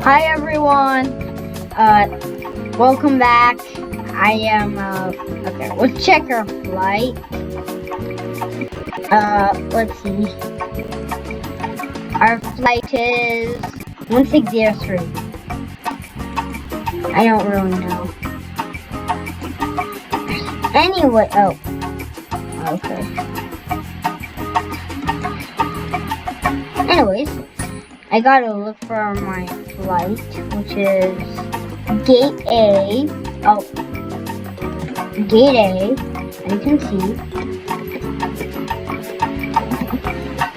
Hi everyone. Welcome back. I am okay, let's check our flight. Let's see. Our flight is 1603. I don't really know. Anyway, okay. Anyways, I gotta look for my flight, which is Gate A. Oh, Gate A, as you can see.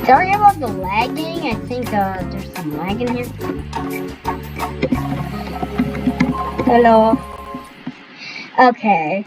Sorry about the lagging. I think there's some lag in here. Hello. Okay.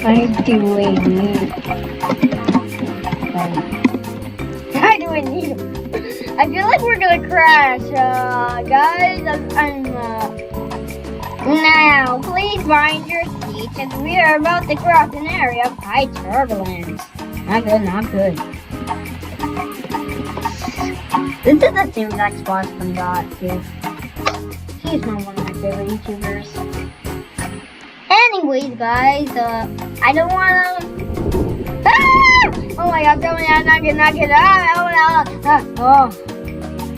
How do I need him? I feel like we're gonna crash, guys. Now, please find your seats as we are about to cross an area of high turbulence. Not good, not good. This is the same exact spot from God here. He's not one of my favorite YouTubers. Anyways, guys, I don't wanna. Ah! Oh my God! Not good.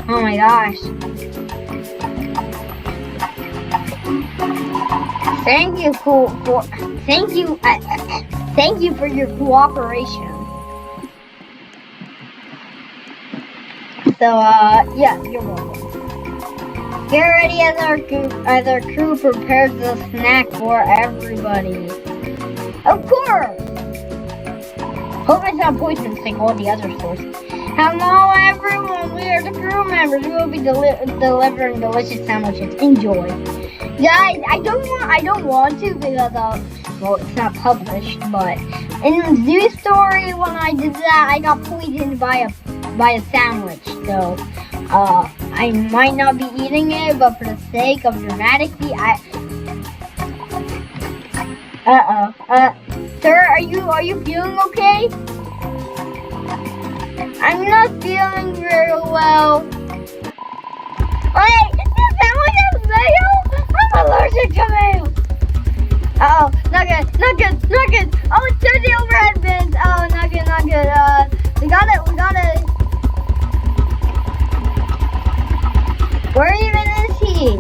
Oh my gosh! Thank you for your cooperation. So, yeah, you're welcome. Get ready as our crew prepares the snack for everybody. Of course! Hope it's not poisonous like all the other stores. Hello everyone, we are the crew members. We will be delivering delicious sandwiches. Enjoy. Guys, I don't want to because well, it's not published, but in the news story when I did that, I got poisoned by a sandwich. So, I might not be eating it, but for the sake of dramatically, sir, are you feeling okay? I'm not feeling very well. Wait, is this sandwich has mayo? I'm allergic to mayo. Uh-oh, not good. Oh, it's through the overhead bins. Oh, not good. We gotta. Where even is he?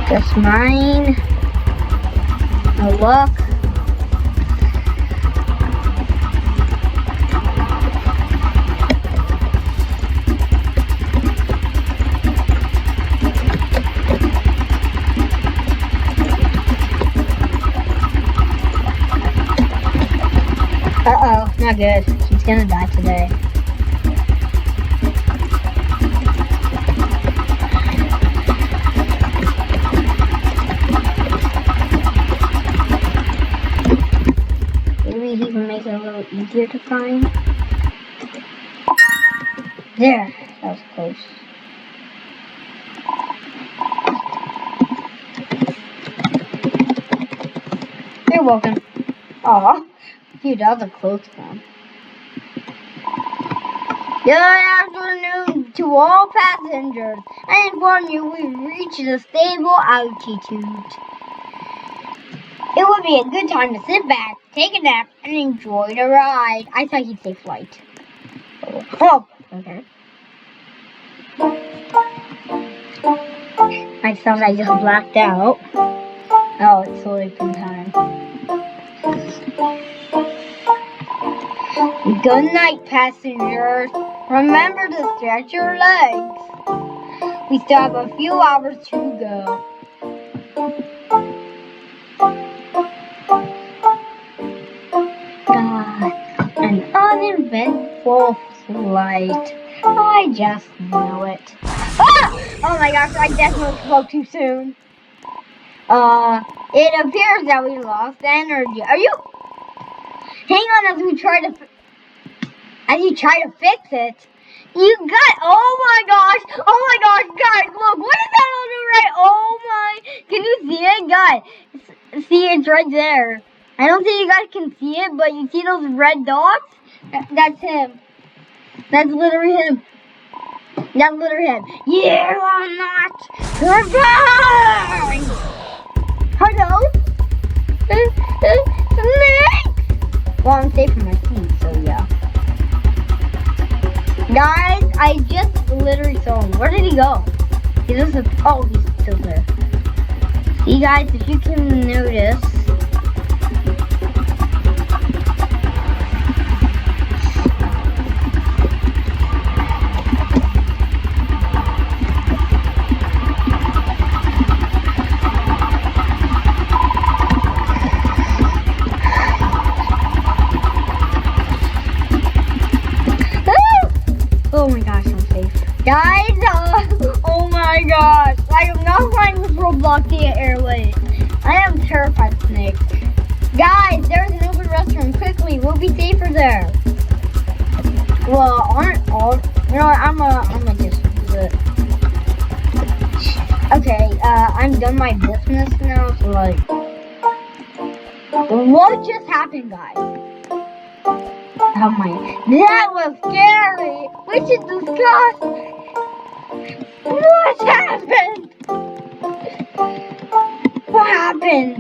Just mine. No luck. Uh-oh, not good. He's gonna die today. Maybe he can make it a little easier to find. There, that was close. You're welcome. Aw, dude, that was a close one. Good afternoon to all passengers. I inform you we've reached a stable altitude. It would be a good time to sit back, take a nap, and enjoy the ride. I thought he'd say flight. Oh, okay. I thought I just blacked out. Oh, it's sleeping time. Good night, passengers. Remember to stretch your legs. We still have a few hours to go. An uneventful flight. I just know it. Ah! Oh my gosh, I definitely spoke too soon. It appears that we lost energy. Are you? Hang on as you try to fix it. You got, oh my gosh, guys, look, what is that on the right? Oh my, can you see it, guys? See, it's right there. I don't think you guys can see it, but you see those red dots? That's him. That's literally him. That's literally him. You are not surviving. Hello? Snake? Well, I'm safe from my seat, so yeah. Guys, I just literally saw him. Where did he go? He doesn't. Oh, he's still there. See, guys, if you can notice. Oh my gosh, I'm safe. Guys, oh my gosh. I am not playing this Roblox via Airways. I am terrified of snakes. Guys, there's an open restroom. Quickly, we'll be safer there. Well, aren't all... You know what, I'm gonna just do it. Okay, I'm done my business now, so like... What just happened, guys? Oh my, that was scary! We should discuss! What happened? What happened?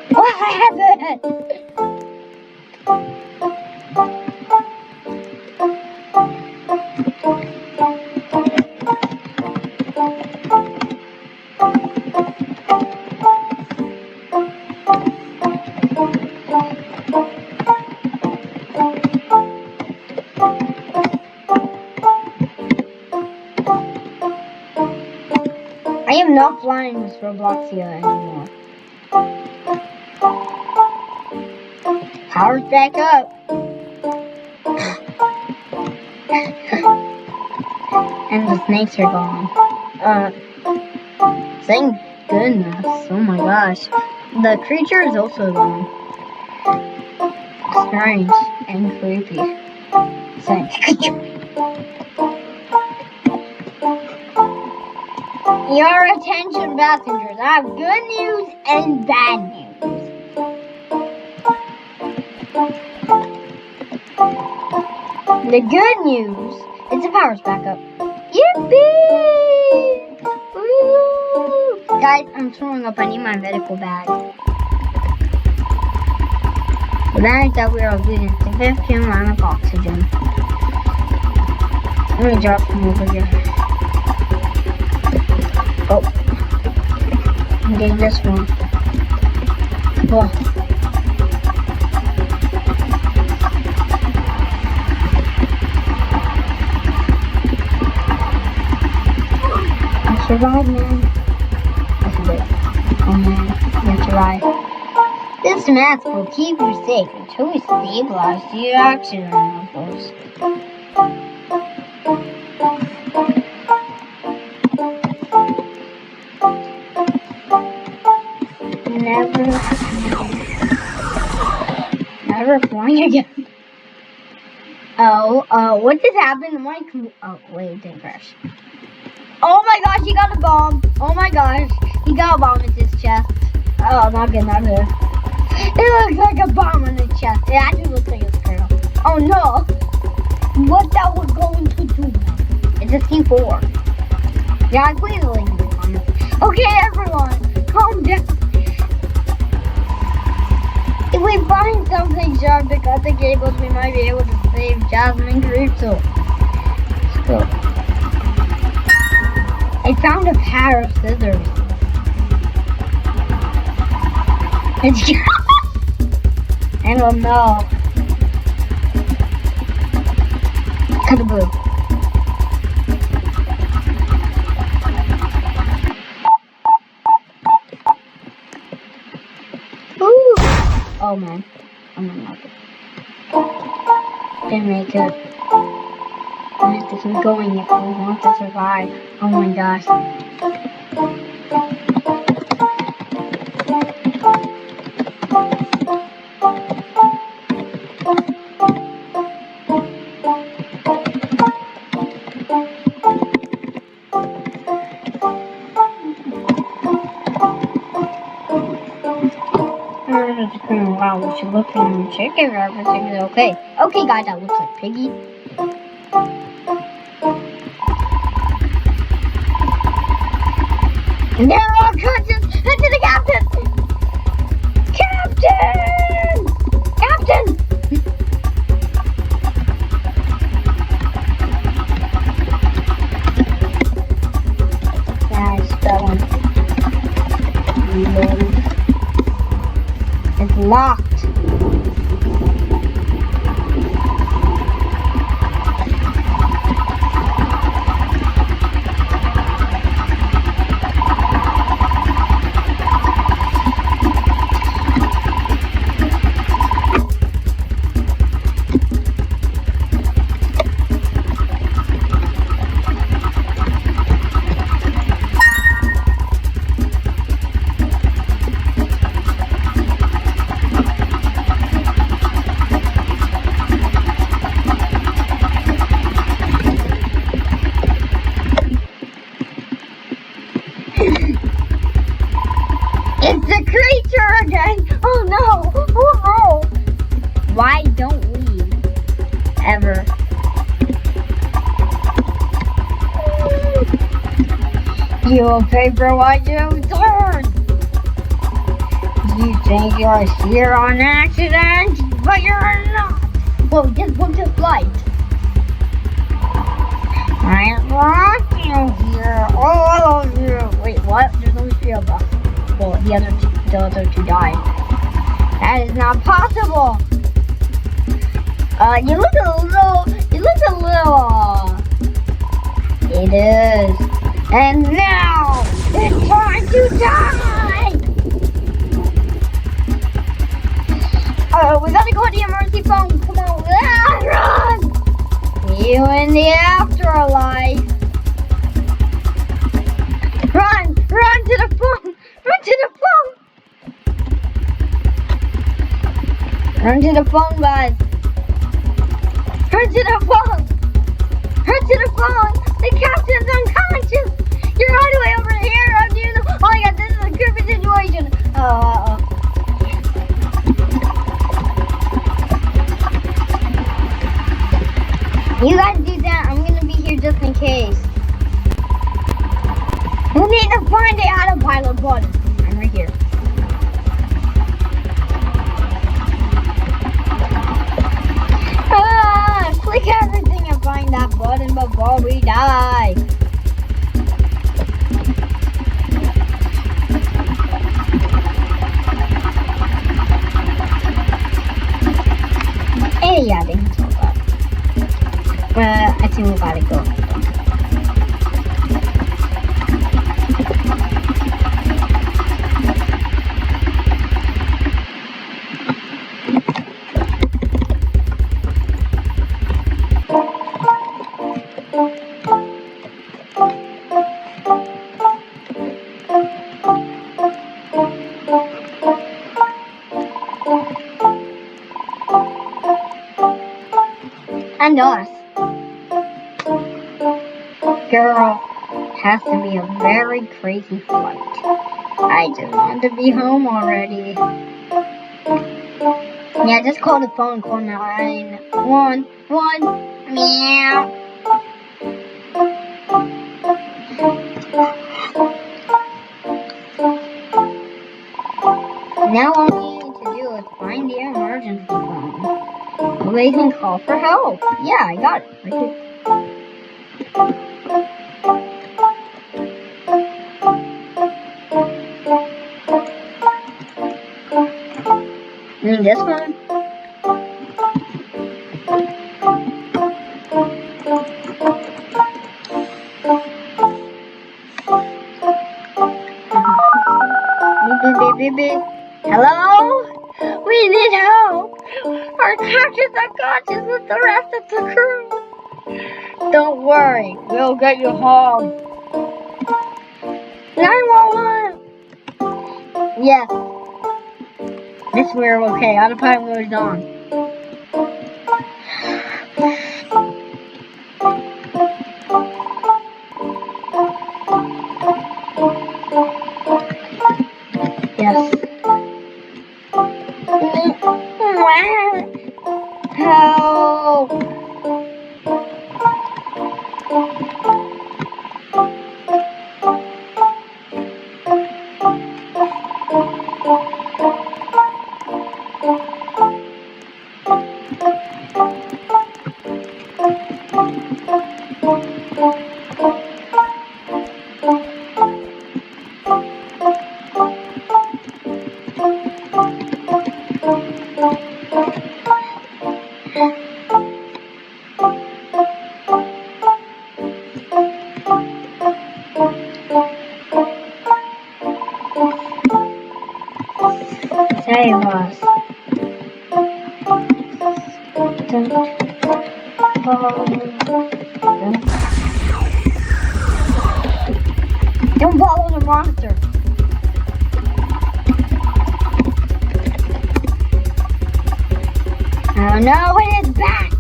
What happened? I am not flying this Robloxia anymore. Power's back up. And the snakes are gone. Thank goodness. Oh my gosh. The creature is also gone. Strange and creepy. Your attention, passengers. I have good news and bad news. The good news is the power's back up. Yippee! Woo! Guys, I'm throwing up. I need my medical bag. The bag that we are losing a significant amount of oxygen. Let me drop them over here. Oh, I'm getting this one. Oh. I survived, man. That's a bit. Oh man, I'm survived. This mask will keep you safe until we stabilize the oxygen levels. Never flying again. Oh, what just happened? Oh, wait, it didn't crash. Oh my gosh, he got a bomb. Oh my gosh, he got a bomb in his chest. Oh, not good, not good. It looks like a bomb on the chest. It actually looks like a squirrel. Oh no! What that was going to do now? It's a C4. Yeah, please leave in the comments. Okay, everyone, calm down. If we find something sharp to cut the cables, we might be able to save Jasmine Creepsel. Let's go. I found a pair of scissors. It's I don't know. Cut the blue. Ooh. Oh man, I'm gonna knock it. Didn't make it. We have to keep going if we want to survive. Oh my gosh. Wow, we should look and check if everything is okay. Okay, guys, that looks like Piggy. And there are all conscious. Head to the captain! Captain! Captain! Nice, that one. Reload. It's locked. It's the creature again! Oh no! Oh no! Why don't we ever? You will pay for what you've done! You think you're here on accident, but you're not! Well, just booked a flight. I want you here, all of you! Wait, what? There's only 3 of us. Well, the other two died. That is not possible. You look a little. It is. And now it's time to die. We gotta go to the emergency phone. Come on, run! You in the afterlife. Run to the phone. Run to the phone! Run to the phone, guys! Run to the phone! Run to the phone! The captain's unconscious! You're all the way over here! How do you know? Oh my god, this is a creepy situation! You guys do that, I'm gonna be here just in case. We need to find the autopilot button. I'm right here. Click everything and find that button before we die. Hey, yeah, I think it's all that. But I think we gotta go. And us. Girl, has to be a very crazy flight. I just want to be home already. Yeah, just call the phone, call 911. Meow. Now all we need to do is find the emergency phone. Well, they can call for help. Yeah, I got it. Right here. This one. Hello? We need help. Our captain's unconscious with the rest of the crew. Don't worry, we'll get you home. 911. Yes. This we're okay. Autopilot mode is on. Yes. Help! Save us. Don't follow the monster. Oh no, it is back!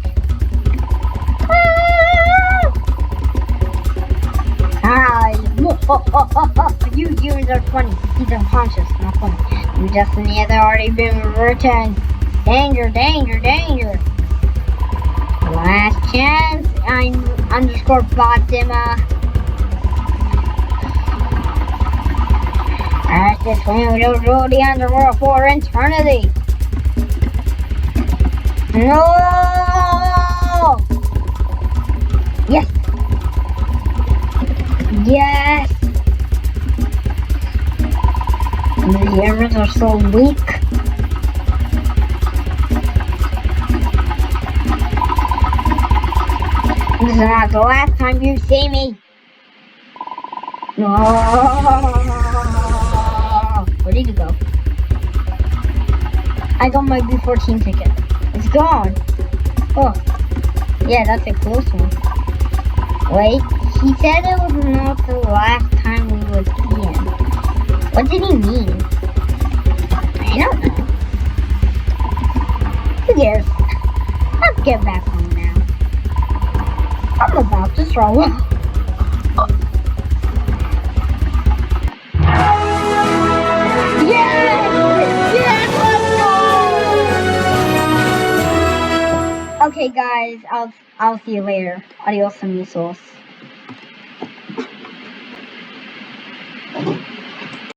You humans are funny. He's unconscious, not funny. Your destiny has already been returned. Danger, danger, danger. Last chance. I'm underscore Fatima. As this one will rule the underworld for eternity. No! Yes! Yes! The arrows are so weak. This is not the last time you see me. No. Where did you go? I got my B14 ticket. It's gone. Oh. Yeah, that's a close one. Wait, he said it was not the last time we would see him. What did he mean? I don't know. Who cares? Let's get back home now. I'm about to throw up. Yes! Yes! Let's go! Okay, guys, I'll see you later. Adios, amigos.